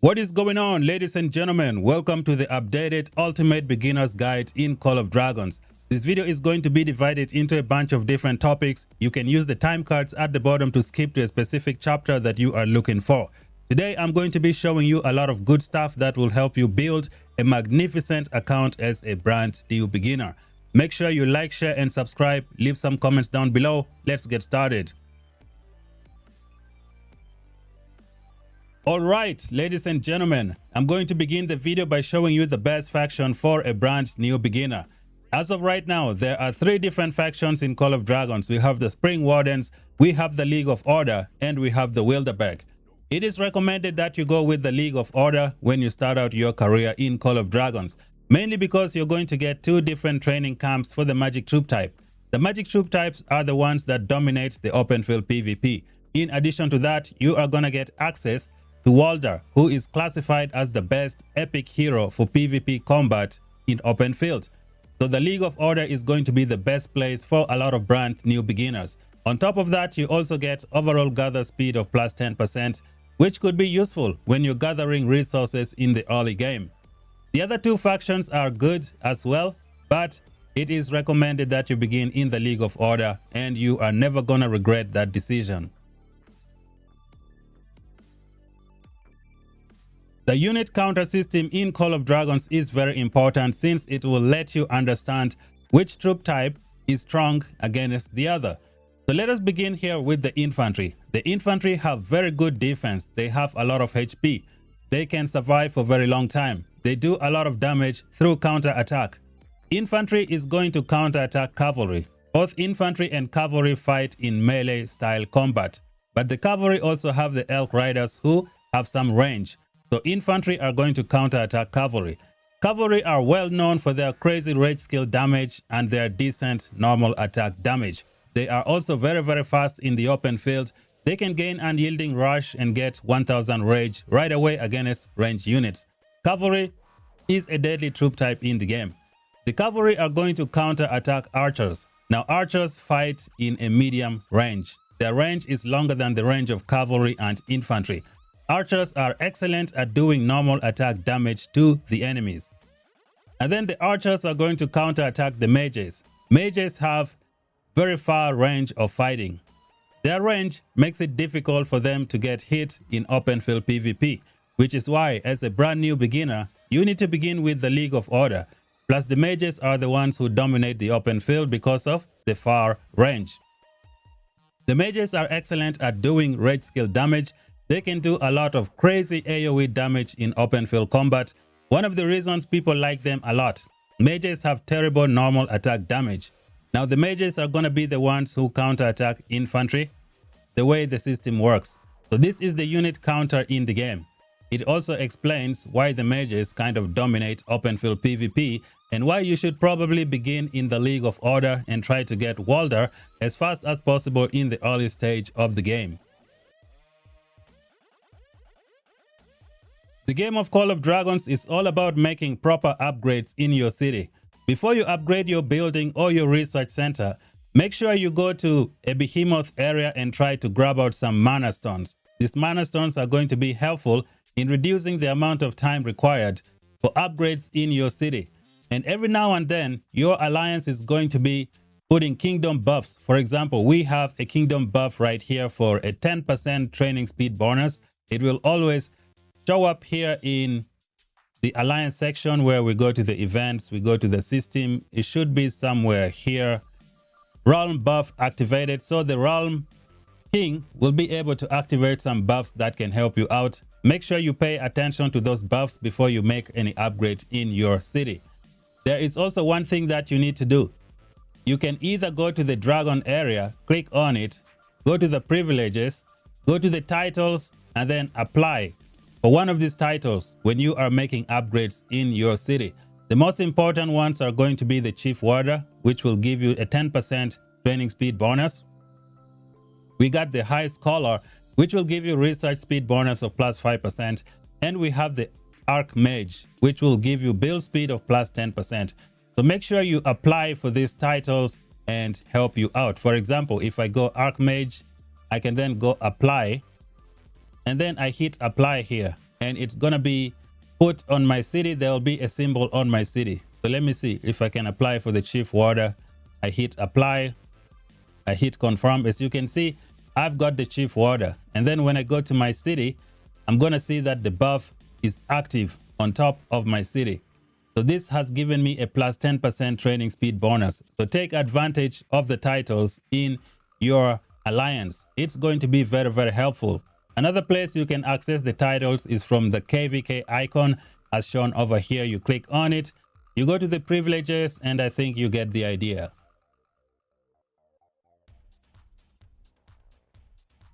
What is going on, ladies and gentlemen? Welcome to the updated Ultimate Beginner's Guide in Call of Dragons. This video is going to be divided into a bunch of different topics. You can use the time cards at the bottom to skip to a specific chapter that you are looking for. Today, I'm going to be showing you a lot of good stuff that will help you build a magnificent account as a brand new beginner. Make sure you like, share, and subscribe. Leave some comments down below. Let's get started. Alright, ladies and gentlemen, I'm going to begin the video by showing you the best faction for a brand new beginner. As of right now, there are 3 different factions in Call of Dragons. We have the Spring Wardens, we have the League of Order, and we have the Wilderberg. It is recommended that you go with the League of Order when you start out your career in Call of Dragons, mainly because you're going to get 2 different training camps for the Magic Troop type. The Magic Troop types are the ones that dominate the open field PvP. In addition to that, you are going to get access to Walder, who is classified as the best epic hero for PvP combat in open field. So the League of Order is going to be the best place for a lot of brand new beginners. On top of that, you also get overall gather speed of plus 10%, which could be useful when you're gathering resources in the early game. The other 2 factions are good as well, but it is recommended that you begin in the League of Order, and you are never gonna regret that decision. The unit counter system in Call of Dragons is very important since it will let you understand which troop type is strong against the other. So let us begin here with the infantry. The infantry have very good defense. They have a lot of HP. They can survive for a very long time. They do a lot of damage through counter attack. Infantry is going to counter attack cavalry. Both infantry and cavalry fight in melee style combat, but the cavalry also have the elk riders who have some range. So infantry are going to counterattack cavalry. Cavalry are well known for their crazy rage skill damage and their decent normal attack damage. They are also very fast in the open field. They can gain unyielding rush and get 1000 rage right away against ranged units. Cavalry is a deadly troop type in the game. The cavalry are going to counterattack archers. Now archers fight in a medium range. Their range is longer than the range of cavalry and infantry. Archers are excellent at doing normal attack damage to the enemies. And then the archers are going to counterattack the mages. Mages have very far range of fighting. Their range makes it difficult for them to get hit in open field PvP, which is why as a brand new beginner, you need to begin with the League of Order. Plus the mages are the ones who dominate the open field because of the far range. The mages are excellent at doing rage skill damage. They can do a lot of crazy AoE damage in open field combat. One of the reasons people like them a lot. Mages have terrible normal attack damage. Now the mages are going to be the ones who counterattack infantry, the way the system works. So this is the unit counter in the game. It also explains why the mages kind of dominate open field PvP and why you should probably begin in the League of Order and try to get Walder as fast as possible in the early stage of the game. The game of Call of Dragons is all about making proper upgrades in your city. Before you upgrade your building or your research center, make sure you go to a Behemoth area and try to grab out some mana stones. These mana stones are going to be helpful in reducing the amount of time required for upgrades in your city. And every now and then, your alliance is going to be putting kingdom buffs. For example, we have a kingdom buff right here for a 10% training speed bonus. It will always show up here in the alliance section where we go to the events, we go to the system. It should be somewhere here. Realm buff activated. So the Realm King will be able to activate some buffs that can help you out. Make sure you pay attention to those buffs before you make any upgrade in your city. There is also one thing that you need to do. You can either go to the dragon area, click on it, go to the privileges, go to the titles, and then apply for one of these titles when you are making upgrades in your city. The most important ones are going to be the Chief Warder, which will give you a 10% training speed bonus. We got the High Scholar, which will give you research speed bonus of plus 5%. And we have the Archmage, which will give you build speed of plus 10%. So make sure you apply for these titles and help you out. For example, if I go Archmage, I can then go apply. And then I hit apply here. and it's gonna be put on my city. There will be a symbol on my city. So let me see if I can apply for the chief warder. I hit apply, I hit confirm. As you can see, I've got the chief warder, and then when I go to my city, I'm gonna see that the buff is active on top of my city. So this has given me a plus 10% training speed bonus. So take advantage of the titles in your alliance. It's going to be very, very helpful. Another place you can access the titles is from the KVK icon as shown over here. You click on it, you go to the privileges, and I think you get the idea.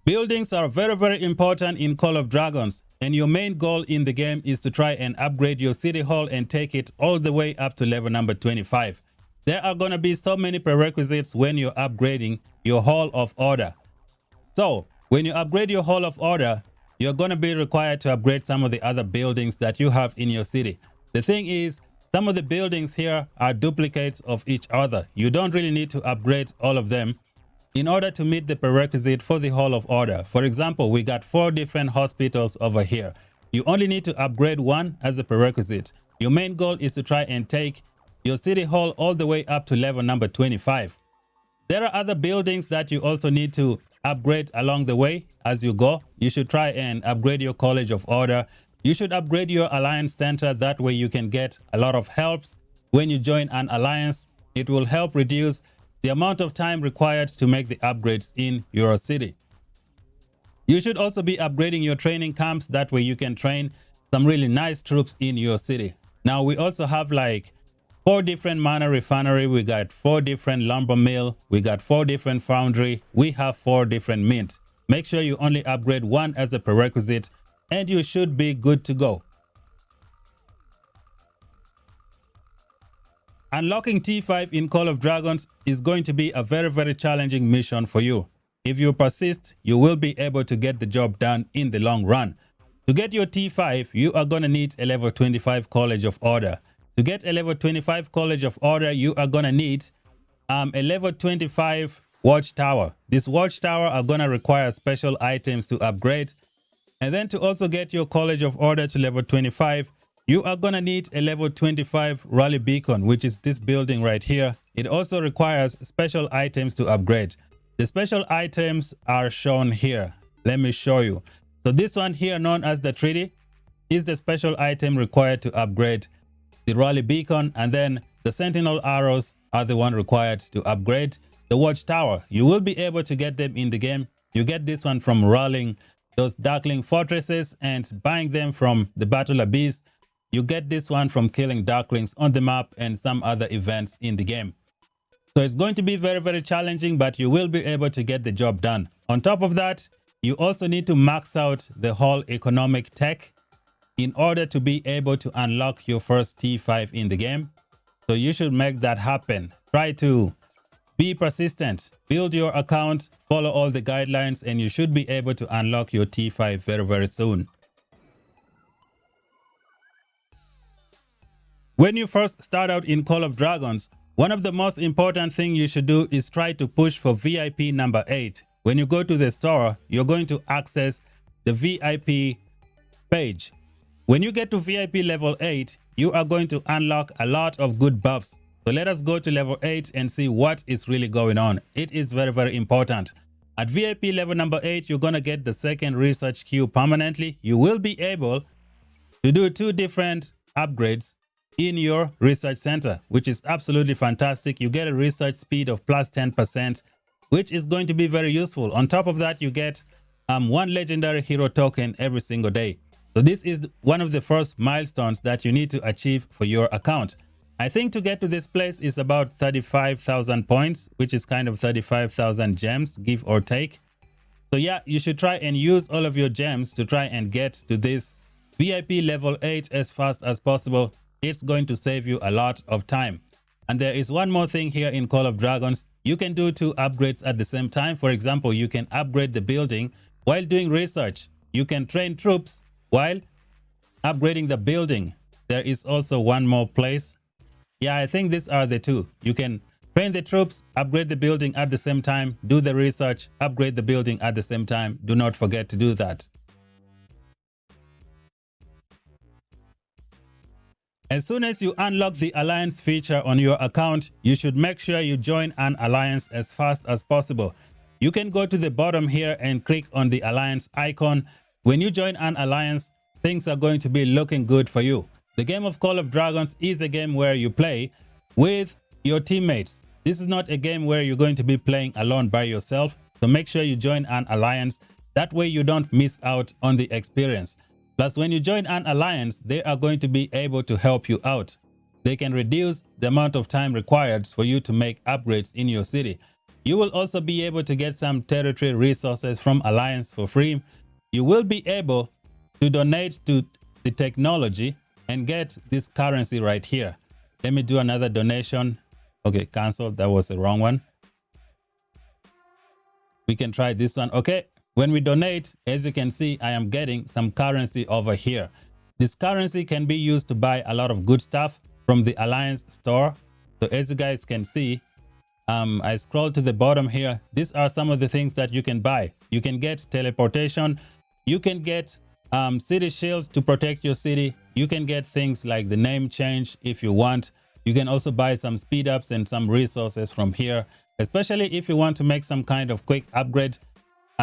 Buildings are very, very important in Call of Dragons, and your main goal in the game is to try and upgrade your city hall and take it all the way up to level number 25. There are going to be so many prerequisites when you're upgrading your Hall of Order. So when you upgrade your Hall of Order, you're going to be required to upgrade some of the other buildings that you have in your city. The thing is, some of the buildings here are duplicates of each other. You don't really need to upgrade all of them in order to meet the prerequisite for the Hall of Order. For example, we got 4 different hospitals over here. You only need to upgrade one as a prerequisite. Your main goal is to try and take your city hall all the way up to level number 25. There are other buildings that you also need to upgrade along the way as you go. You should try and upgrade your College of Order. You should upgrade your Alliance Center. That way you can get a lot of helps when you join an alliance. It will help reduce the amount of time required to make the upgrades in your city. You should also be upgrading your training camps. That way you can train some really nice troops in your city. Now we also have like 4 different mana refinery. We got 4 different lumber mill. We got 4 different foundry. We have 4 different mint. Make sure you only upgrade one as a prerequisite and you should be good to go. Unlocking T5 in Call of Dragons is going to be a very, very challenging mission for you. If you persist, you will be able to get the job done in the long run. To get your T5, you are going to need a level 25 College of Order. To get a level 25 College of Order, you are going to need a level 25 Watchtower. This Watchtower are going to require special items to upgrade. And then to also get your College of Order to level 25, you are going to need a level 25 Rally Beacon, which is this building right here. It also requires special items to upgrade. The special items are shown here. Let me show you. So this one here, known as the Treaty, is the special item required to upgrade the Rally Beacon, and then the Sentinel Arrows are the one required to upgrade the Watchtower. You will be able to get them in the game. You get this one from rallying those Darkling Fortresses and buying them from the Battle Abyss. You get this one from killing Darklings on the map and some other events in the game. So it's going to be very, very challenging, but you will be able to get the job done. On top of that, you also need to max out the whole economic tech in order to be able to unlock your first T5 in the game. So you should make that happen. Try to be persistent, build your account, follow all the guidelines, and you should be able to unlock your T5 very, very soon. When you first start out in Call of Dragons, one of the most important things you should do is try to push for VIP number 8. When you go to the store, you're going to access the VIP page. When you get to VIP level 8, you are going to unlock a lot of good buffs. So let us go to level 8 and see what is really going on. It is very, very important. At VIP level number 8, you're going to get the second research queue permanently. You will be able to do 2 different upgrades in your research center, which is absolutely fantastic. You get a research speed of plus 10%, which is going to be very useful. On top of that, you get 1 legendary hero token every single day. So this is one of the first milestones that you need to achieve for your account. I think to get to this place is about 35,000 points, which is kind of 35,000 gems, give or take. So yeah, you should try and use all of your gems to try and get to this VIP level 8 as fast as possible. It's going to save you a lot of time. And there is one more thing here in Call of Dragons. You can do 2 upgrades at the same time. For example, you can upgrade the building while doing research. You can train troops while upgrading the building. There is also one more place. Yeah, I think these are the 2. You can train the troops, upgrade the building at the same time, do the research, upgrade the building at the same time. Do not forget to do that. As soon as you unlock the alliance feature on your account, you should make sure you join an alliance as fast as possible. You can go to the bottom here and click on the alliance icon. When you join an alliance, things are going to be looking good for you. The game of Call of Dragons is a game where you play with your teammates. This is not a game where you're going to be playing alone by yourself. So make sure you join an alliance. That way you don't miss out on the experience. Plus, when you join an alliance, they are going to be able to help you out. They can reduce the amount of time required for you to make upgrades in your city. You will also be able to get some territory resources from alliance for free. You will be able to donate to the technology and get this currency right here. Let me do another donation. Okay, cancel. That was the wrong one. We can try this one. Okay. When we donate, as you can see, I am getting some currency over here. This currency can be used to buy a lot of good stuff from the Alliance store. So as you guys can see, I scroll to the bottom here. These are some of the things that you can buy. You can get teleportation. You can get city shields to protect your city. You can get things like the name change if you want. You can also buy some speed ups and some resources from here, especially if you want to make some kind of quick upgrade.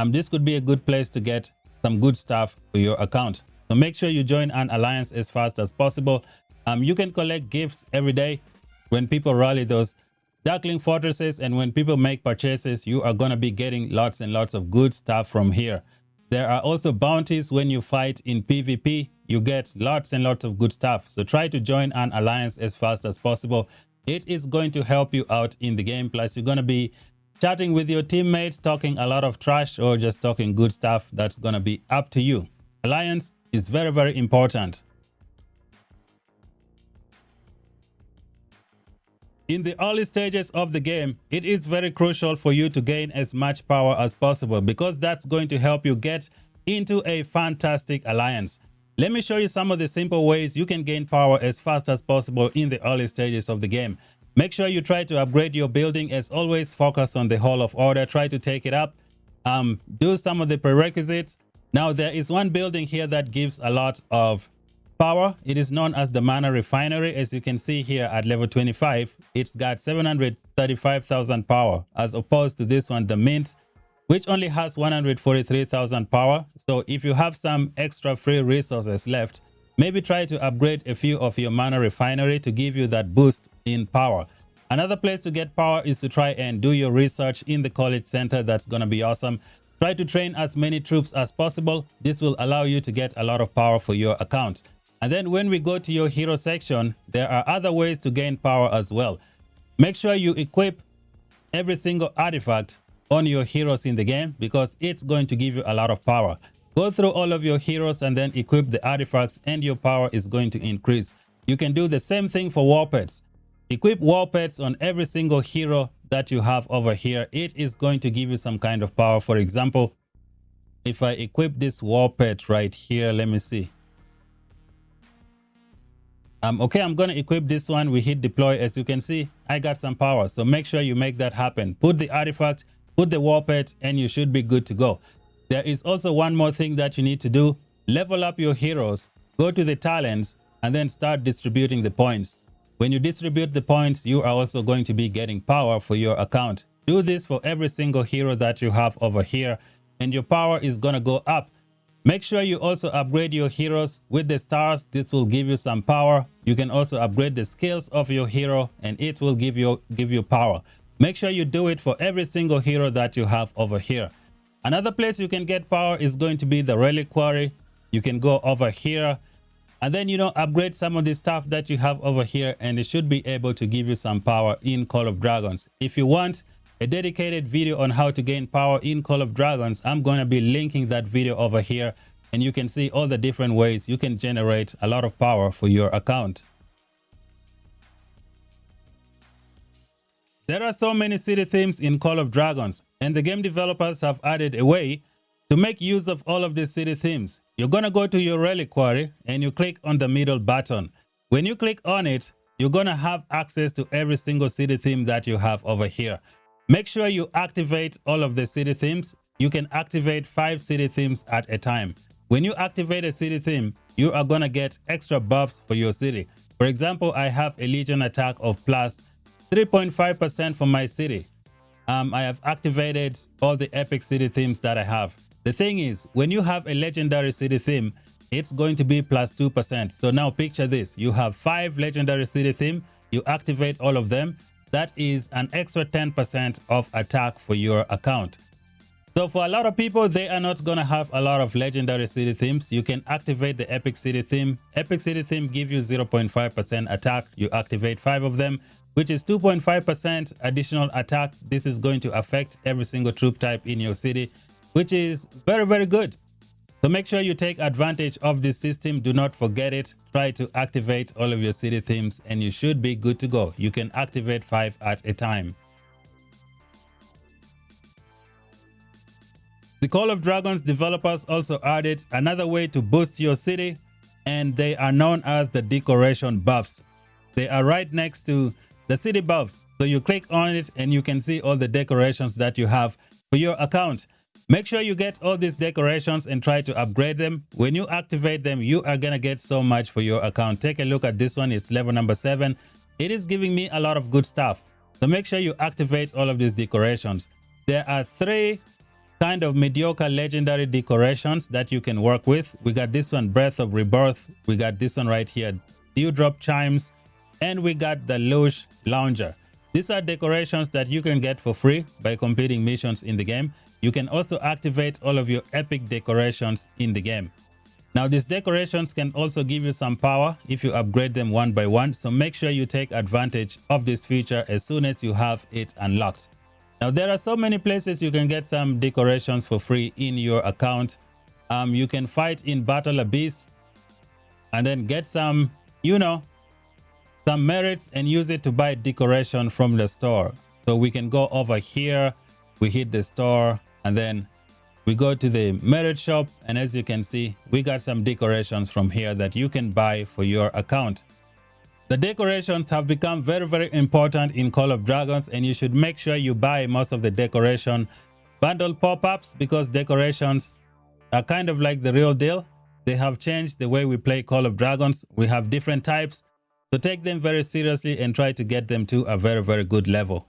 This could be a good place to get some good stuff for your account. So make sure you join an alliance as fast as possible. You can collect gifts every day when people rally those Darkling Fortresses, and when people make purchases, you are going to be getting lots and lots of good stuff from here. There are also bounties when you fight in PvP. You get lots and lots of good stuff. So try to join an alliance as fast as possible. It is going to help you out in the game. Plus, you're going to be chatting with your teammates, talking a lot of trash or just talking good stuff. That's going to be up to you. Alliance is very, very important. In the early stages of the game, it is very crucial for you to gain as much power as possible because that's going to help you get into a fantastic alliance. Let me show you some of the simple ways you can gain power as fast as possible in the early stages of the game. Make sure you try to upgrade your building. As always, focus on the Hall of Order. Try to take it up. Do some of the prerequisites. Now, there is one building here that gives a lot of power. It is known as the Mana Refinery. As you can see here at level 25, it's got 735,000 power, as opposed to this one, the Mint, which only has 143,000 power. So if you have some extra free resources left, maybe try to upgrade a few of your Mana Refinery to give you that boost in power. Another place to get power is to try and do your research in the college center. That's going to be awesome. Try to train as many troops as possible. This will allow you to get a lot of power for your account. And then when we go to your hero section, there are other ways to gain power as well. Make sure you equip every single artifact on your heroes in the game because it's going to give you a lot of power. Go through all of your heroes and then equip the artifacts and your power is going to increase. You can do the same thing for WARPETS. Equip WARPETS on every single hero that you have over here. It is going to give you some kind of power. For example, if I equip this WARPET right here, let me see. Okay, I'm going to equip this one. We hit deploy. As you can see, I got some power. So make sure you make that happen. Put the artifact, put the WARPET, and you should be good to go. There is also one more thing that you need to do. Level up your heroes, go to the talents, and then start distributing the points. When you distribute the points, you are also going to be getting power for your account. Do this for every single hero that you have over here, and your power is going to go up. Make sure you also upgrade your heroes with the stars. This will give you some power. You can also upgrade the skills of your hero, and it will give you power. Make sure you do it for every single hero that you have over here. Another place you can get power is going to be the reliquary. You can go over here and then, upgrade some of the stuff that you have over here, and it should be able to give you some power in Call of Dragons. If you want a dedicated video on how to gain power in Call of Dragons, I'm going to be linking that video over here, and you can see all the different ways you can generate a lot of power for your account. There are so many city themes in Call of Dragons, and the game developers have added a way to make use of all of these city themes. You're going to go to your reliquary and you click on the middle button. When you click on it, you're going to have access to every single city theme that you have over here. Make sure you activate all of the city themes. You can activate 5 city themes at a time. When you activate a city theme, you are going to get extra buffs for your city. For example, I have a Legion attack of plus 3.5% for my city. I have activated all the epic city themes that I have. The thing is, when you have a legendary city theme, it's going to be plus 2%. So now picture this. You have 5 legendary city theme. You activate all of them. That is an extra 10% of attack for your account. So for a lot of people, they are not going to have a lot of legendary city themes. You can activate the epic city theme. Epic city theme give you 0.5% attack. You activate 5 of them, which is 2.5% additional attack. This is going to affect every single troop type in your city, which is very, very good. So make sure you take advantage of this system. Do not forget it. Try to activate all of your city themes and you should be good to go. You can activate 5 at a time. The Call of Dragons developers also added another way to boost your city, and they are known as the decoration buffs. They are right next to the city buffs. So you click on it and you can see all the decorations that you have for your account. Make sure you get all these decorations and try to upgrade them. When you activate them, you are going to get so much for your account. Take a look at this one. It's level number 7. It is giving me a lot of good stuff. So make sure you activate all of these decorations. There are 3 kind of mediocre legendary decorations that you can work with. We got this one, Breath of Rebirth. We got this one right here, Dewdrop Chimes. And we got the Lush Lounger. These are decorations that you can get for free by completing missions in the game. You can also activate all of your epic decorations in the game. Now these decorations can also give you some power if you upgrade them one by one. So make sure you take advantage of this feature as soon as you have it unlocked. Now there are so many places you can get some decorations for free in your account. You can fight in Battle Abyss and then get some, some merits and use it to buy decoration from the store. So we can go over here, we hit the store, and then we go to the merit shop, and as you can see, we got some decorations from here that you can buy for your account. The decorations have become very, very important in Call of Dragons, and you should make sure you buy most of the decoration bundle pop-ups because decorations are kind of like the real deal. They have changed the way we play Call of Dragons. We have different types, so take them very seriously and try to get them to a very, very good level.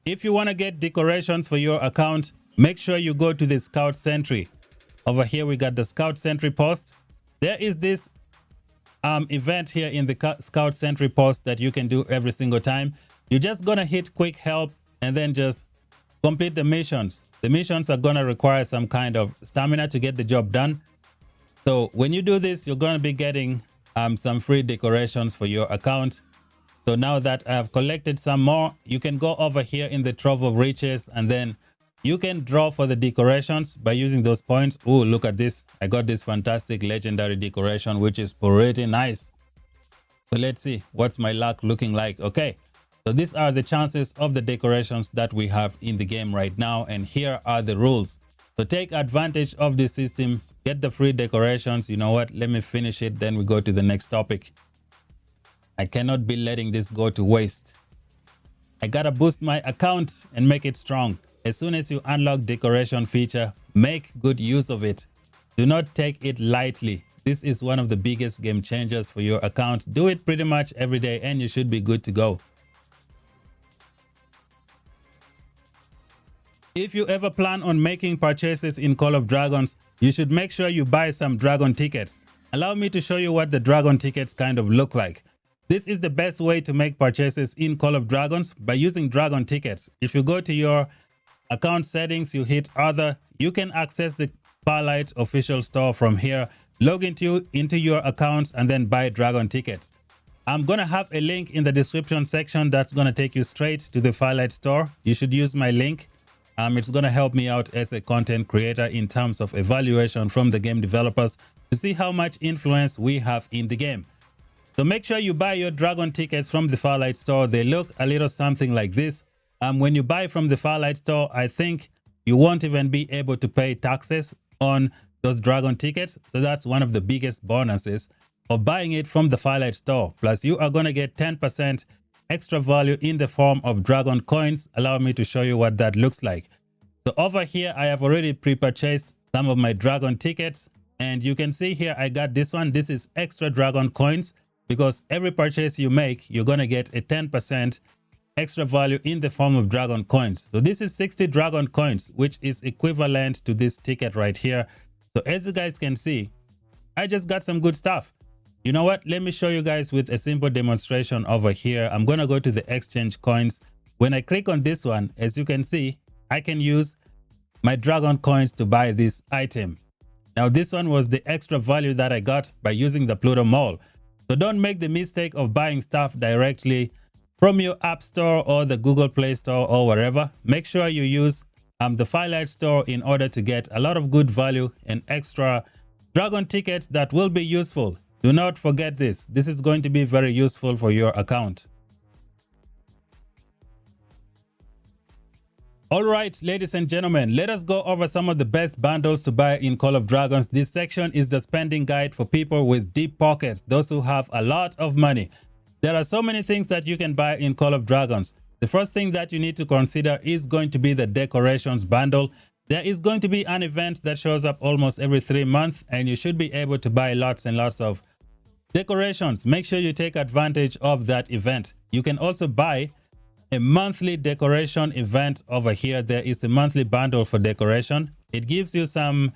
If you want to get decorations for your account, make sure you go to the Scout Sentry. Over here, we got the Scout Sentry post. There is this event here in the Scout Sentry post that you can do every single time. You're just going to hit quick help and then just complete the missions. The missions are going to require some kind of stamina to get the job done. So when you do this, you're going to be getting some free decorations for your account. So now that I have collected some more, you can go over here in the Trove of Riches and then you can draw for the decorations by using those points. Oh, look at this. I got this fantastic legendary decoration, which is pretty nice. So let's see what's my luck looking like. Okay, so these are the chances of the decorations that we have in the game right now. And here are the rules. So take advantage of this system. Get the free decorations. You know what? Let me finish it. Then we go to the next topic. I cannot be letting this go to waste. I gotta boost my account and make it strong. As soon as you unlock decoration feature, make good use of it. Do not take it lightly. This is one of the biggest game changers for your account. Do it pretty much every day and you should be good to go. If you ever plan on making purchases in Call of Dragons, you should make sure you buy some dragon tickets. Allow me to show you what the dragon tickets kind of look like. This is the best way to make purchases in Call of Dragons by using dragon tickets. If you go to your account settings, you hit other, you can access the Farlight official store from here, log into your accounts and then buy dragon tickets. I'm going to have a link in the description section that's going to take you straight to the Farlight store. You should use my link. It's going to help me out as a content creator in terms of evaluation from the game developers to see how much influence we have in the game. So make sure you buy your dragon tickets from the Farlight store. They look a little something like this. When you buy from the Farlight store, I think you won't even be able to pay taxes on those dragon tickets. So that's one of the biggest bonuses of buying it from the Farlight store. Plus, you are going to get 10% extra value in the form of dragon coins. Allow me to show you what that looks like. So over here, I have already pre-purchased some of my dragon tickets. And you can see here, I got this one. This is extra dragon coins, because every purchase you make, you're going to get a 10% extra value in the form of dragon coins. So this is 60 dragon coins, which is equivalent to this ticket right here. So as you guys can see, I just got some good stuff. You know what? Let me show you guys with a simple demonstration over here. I'm going to go to the exchange coins. When I click on this one, as you can see, I can use my dragon coins to buy this item. Now, this one was the extra value that I got by using the Pluto Mall. So don't make the mistake of buying stuff directly from your App Store or the Google Play Store or wherever. Make sure you use the Firelight Store in order to get a lot of good value and extra dragon tickets that will be useful. Do not forget this. This is going to be very useful for your account. All right, ladies and gentlemen, let us go over some of the best bundles to buy in Call of Dragons. This section is the spending guide for people with deep pockets, those who have a lot of money. There are so many things that you can buy in Call of Dragons. The first thing that you need to consider is going to be the decorations bundle. There is going to be an event that shows up almost every 3 months, and you should be able to buy lots and lots of decorations. Make sure you take advantage of that event. You can also buy a monthly decoration event over here. There is a monthly bundle for decoration. It gives you some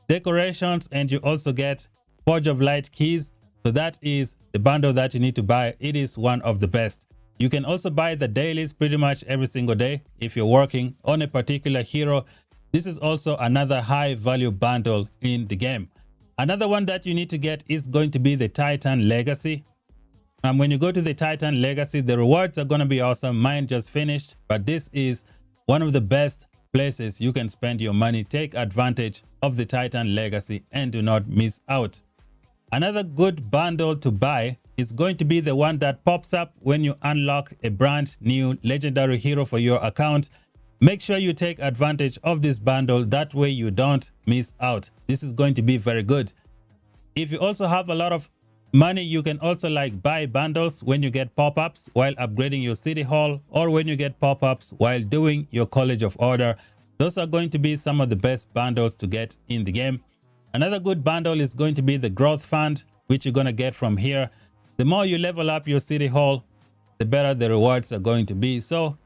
decorations, and you also get Forge of Light keys. So that is the bundle that you need to buy. It is one of the best. You can also buy the dailies pretty much every single day if you're working on a particular hero. This is also another high value bundle in the game. Another one that you need to get is going to be the Titan Legacy. When you go to the Titan Legacy, the rewards are going to be awesome. Mine just finished, but this is one of the best places you can spend your money. Take advantage of the Titan Legacy and do not miss out. Another good bundle to buy is going to be the one that pops up when you unlock a brand new legendary hero for your account. Make sure you take advantage of this bundle. That way you don't miss out. This is going to be very good. If you also have a lot of money, you can also buy bundles when you get pop-ups while upgrading your city hall, or when you get pop-ups while doing your College of Order. Those are going to be some of the best bundles to get in the game. Another good bundle is going to be the Growth Fund, which you're going to get from here. The more you level up your city hall, the better the rewards are going to be. So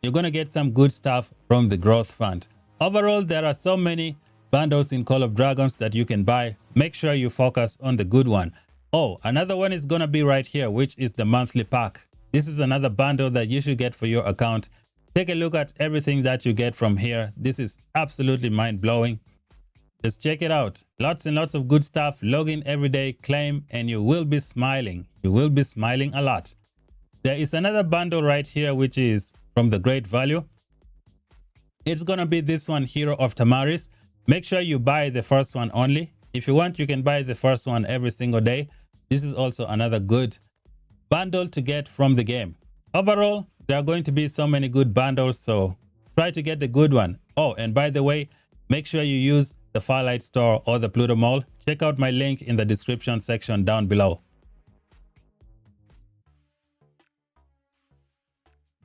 you're going to get some good stuff from the Growth Fund. Overall, there are so many bundles in Call of Dragons that you can buy. Make sure you focus on the good one. Oh, another one is going to be right here, which is the monthly pack. This is another bundle that you should get for your account. Take a look at everything that you get from here. This is absolutely mind-blowing. Just check it out. Lots and lots of good stuff. Log in every day, claim, and you will be smiling. You will be smiling a lot. There is another bundle right here, which is from the Great Value. It's going to be this one, Hero of Tamaris. Make sure you buy the first one only. If you want, you can buy the first one every single day. This is also another good bundle to get from the game. Overall, there are going to be so many good bundles, so try to get the good one. Oh, and by the way, make sure you use the Firelight Store or the Pluto Mall. Check out my link in the description section down below.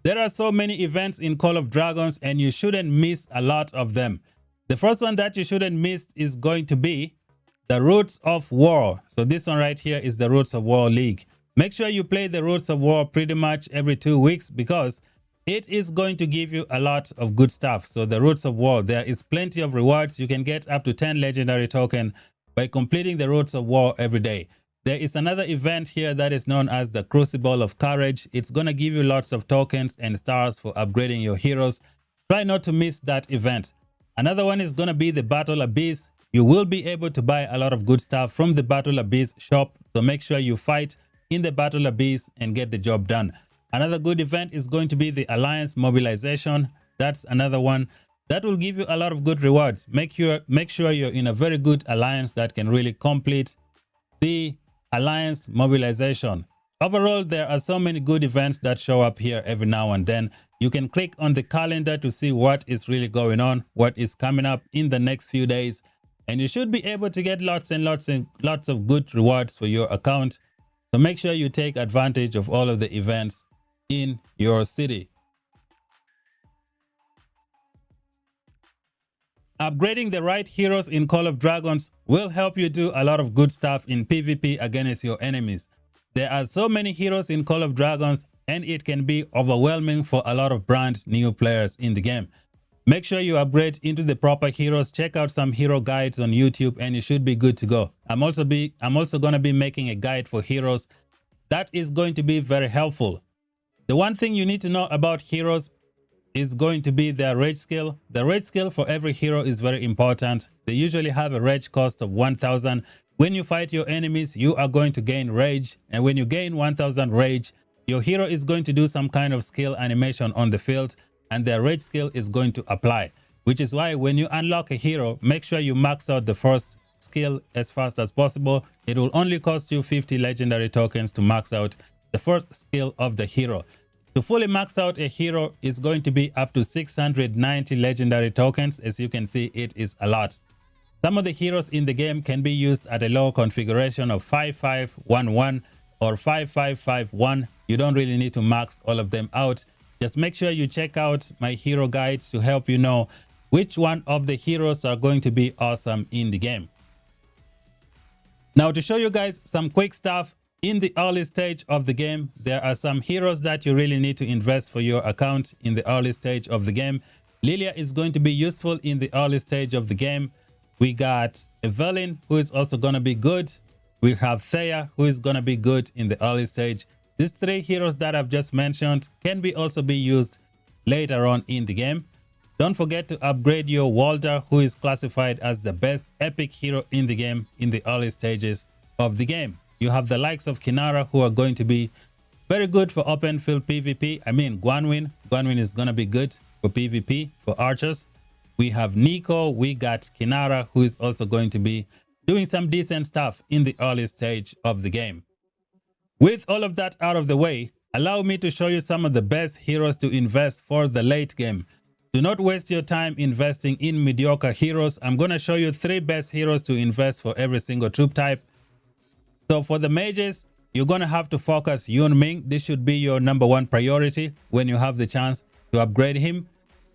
There are so many events in Call of Dragons, and you shouldn't miss a lot of them. The first one that you shouldn't miss is going to be the Roots of War. So this one right here is the Roots of War League. Make sure you play the Roots of War pretty much every 2 weeks, because it is going to give you a lot of good stuff. So the Roots of War, there is plenty of rewards. You can get up to 10 legendary tokens by completing the Roots of War every day. There is another event here that is known as the Crucible of Courage. It's going to give you lots of tokens and stars for upgrading your heroes. Try not to miss that event. Another one is going to be the Battle Abyss. You will be able to buy a lot of good stuff from the Battle Abyss shop. So make sure you fight in the Battle Abyss and get the job done. Another good event is going to be the Alliance Mobilization. That's another one that will give you a lot of good rewards. Make sure you're in a very good alliance that can really complete the Alliance Mobilization. Overall, there are so many good events that show up here every now and then. You can click on the calendar to see what is really going on, what is coming up in the next few days, and you should be able to get lots and lots of good rewards for your account. So make sure you take advantage of all of the events in your city. Upgrading the right heroes in Call of Dragons will help you do a lot of good stuff in PvP against your enemies. There are so many heroes in Call of Dragons and it can be overwhelming for a lot of brand new players in the game. Make sure you upgrade into the proper heroes. Check out some hero guides on YouTube and you should be good to go. I'm also going to be making a guide for heroes that is going to be very helpful. The one thing you need to know about heroes is going to be their rage skill. The rage skill for every hero is very important. They usually have a rage cost of 1000. When you fight your enemies, you are going to gain rage. And when you gain 1000 rage, your hero is going to do some kind of skill animation on the field and their rage skill is going to apply. Which is why when you unlock a hero, make sure you max out the first skill as fast as possible. It will only cost you 50 legendary tokens to max out the first skill of the hero. To fully max out a hero is going to be up to 690 legendary tokens. As you can see, it is a lot. Some of the heroes in the game can be used at a low configuration of 5511 or 5551. You don't really need to max all of them out. Just make sure you check out my hero guides to help you know which one of the heroes are going to be awesome in the game. Now, to show you guys some quick stuff, in the early stage of the game, there are some heroes that you really need to invest for your account in the early stage of the game. Lilia is going to be useful in the early stage of the game. We got Evelyn, who is also going to be good. We have Thea, who is going to be good in the early stage. These three heroes that I've just mentioned can also be used later on in the game. Don't forget to upgrade your Walder, who is classified as the best epic hero in the game in the early stages of the game. You have the likes of Kinara, who are going to be very good for open field PvP. I mean, Guanwin is going to be good for PvP, for archers. We have Nico, we got Kinara, who is also going to be doing some decent stuff in the early stage of the game. With all of that out of the way, allow me to show you some of the best heroes to invest for the late game. Do not waste your time investing in mediocre heroes. I'm going to show you 3 best heroes to invest for every single troop type. So for the mages, you're going to have to focus Yun Ming. This should be your #1 priority when you have the chance to upgrade him.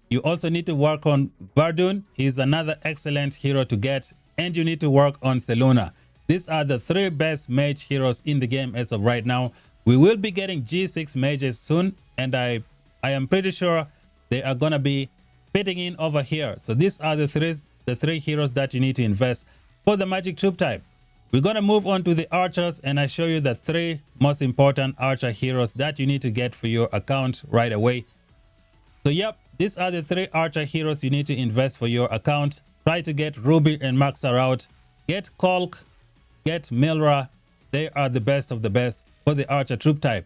You also need to work on Verdun. He's another excellent hero to get. And you need to work on Seluna. These are the 3 best mage heroes in the game as of right now. We will be getting G6 mages soon. And I am pretty sure they are going to be fitting in over here. So these are the three heroes that you need to invest for the magic troop type. We're going to move on to the archers and I show you the 3 most important archer heroes that you need to get for your account right away. So yep, these are the 3 archer heroes you need to invest for your account. Try to get Ruby and Max out. Get Kolk, get Milra. They are the best of the best for the archer troop type.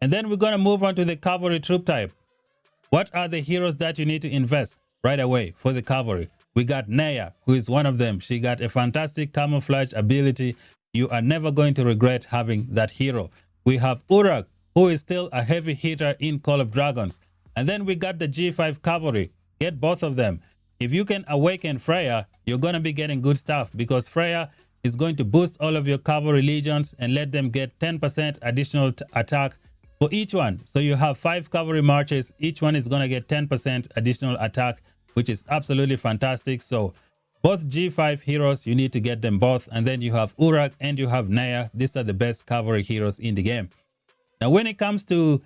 And then we're going to move on to the cavalry troop type. What are the heroes that you need to invest right away for the cavalry? We got Naya, who is one of them. She got a fantastic camouflage ability. You are never going to regret having that hero. We have Uruk, who is still a heavy hitter in Call of Dragons. And then we got the G5 cavalry. Get both of them. If you can awaken Freya, you're going to be getting good stuff because Freya is going to boost all of your cavalry legions and let them get 10% additional attack for each one. So you have 5 cavalry marches. Each one is going to get 10% additional attack, which is absolutely fantastic. So both G5 heroes, you need to get them both. And then you have Uruk and you have Naya. These are the best cavalry heroes in the game. Now, when it comes to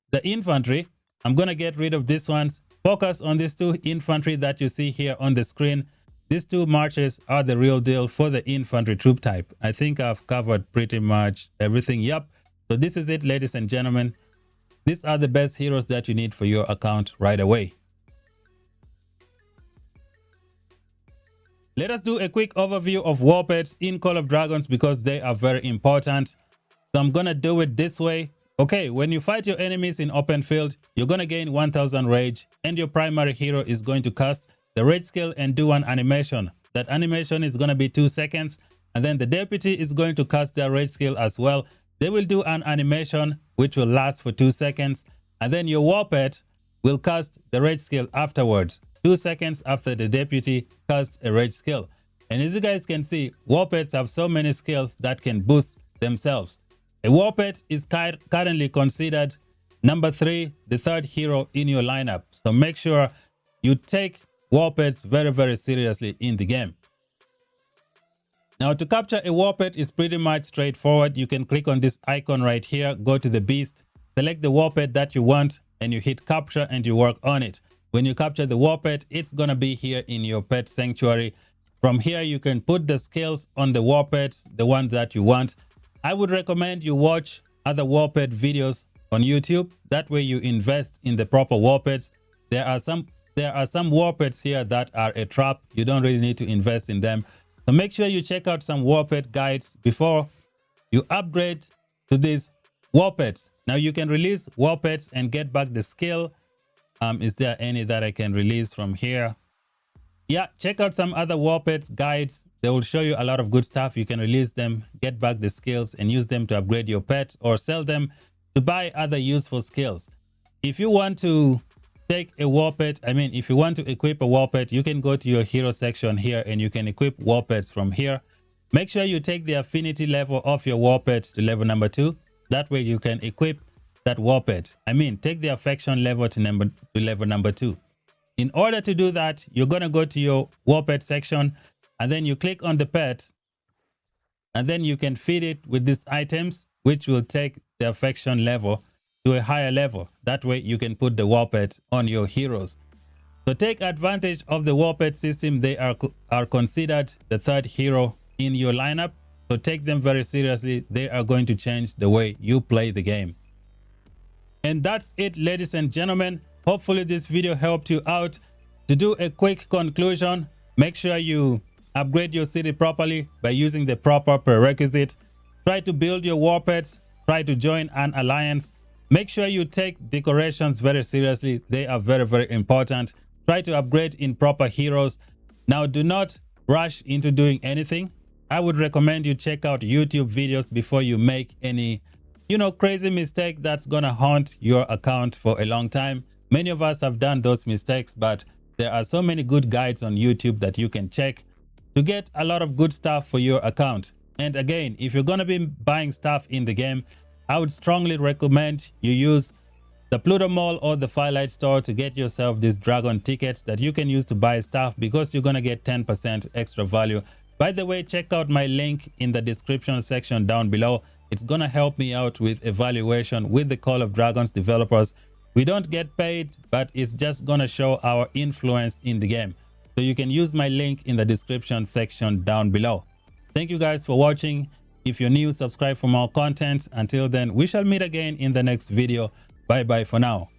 the infantry, I'm going to get rid of these ones. Focus on these 2 infantry that you see here on the screen. These 2 marches are the real deal for the infantry troop type. I think I've covered pretty much everything. Yep. So this is it, ladies and gentlemen. These are the best heroes that you need for your account right away. Let us do a quick overview of WARPETS in Call of Dragons because they are very important. So I'm going to do it this way. Okay, when you fight your enemies in open field, you're going to gain 1000 rage and your primary hero is going to cast the rage skill and do an animation. That animation is going to be 2 seconds and then the deputy is going to cast their rage skill as well. They will do an animation which will last for 2 seconds and then your WARPET will cast the rage skill afterwards. 2 seconds after the deputy casts a rage skill. And as you guys can see, WARPETs have so many skills that can boost themselves. A WARPET is currently considered #3, the 3rd hero in your lineup. So make sure you take WARPETS very seriously in the game. Now, to capture a WARPET is pretty much straightforward. You can click on this icon right here, go to the beast, select the WARPET that you want, and you hit capture and you work on it. When you capture the WARPET, it's gonna be here in your pet sanctuary. From here, you can put the scales on the WARPETs, the ones that you want. I would recommend you watch other WARPET videos on YouTube. That way you invest in the proper WARPETs. There are some WARPETs here that are a trap. You don't really need to invest in them. So make sure you check out some WARPET guides before you upgrade to these WARPETs. Now you can release WARPETs and get back the skill. Is there any that I can release from here? Yeah, check out some other WARPETs guides. They will show you a lot of good stuff. You can release them, get back the skills, and use them to upgrade your pet or sell them to buy other useful skills. If you want to take a WARPET, if you want to equip a WARPET, you can go to your hero section here and you can equip WARPETs from here. Make sure you take the affinity level of your WARPET to level number 2. That way you can equip that WARPET. Take the affection level to level number 2. In order to do that, you're going to go to your WARPET section and then you click on the pet and then you can feed it with these items, which will take the affection level to a higher level. That way you can put the WARPET on your heroes. So take advantage of the WARPET system. They are considered the third hero in your lineup. So take them very seriously. They are going to change the way you play the game. And that's it, ladies and gentlemen. Hopefully this video helped you out. To do a quick conclusion, make sure you upgrade your city properly by using the proper prerequisite. Try to build your WARPETs. Try to join an alliance. Make sure you take decorations very seriously. They are very important. Try to upgrade in proper heroes. Now, do not rush into doing anything. I would recommend you check out YouTube videos before you make any, crazy mistake that's gonna haunt your account for a long time. Many of us have done those mistakes, but there are so many good guides on YouTube that you can check to get a lot of good stuff for your account. And again, if you're gonna be buying stuff in the game, I would strongly recommend you use the Pluto Mall or the Firelight Store to get yourself these dragon tickets that you can use to buy stuff, because you're gonna get 10% extra value. By the way, check out my link in the description section down below. It's gonna help me out with evaluation with the Call of Dragons developers. We don't get paid, but it's just gonna show our influence in the game. So you can use my link in the description section down below. Thank you guys for watching. If you're new, subscribe for more content. Until then, we shall meet again in the next video. Bye bye for now.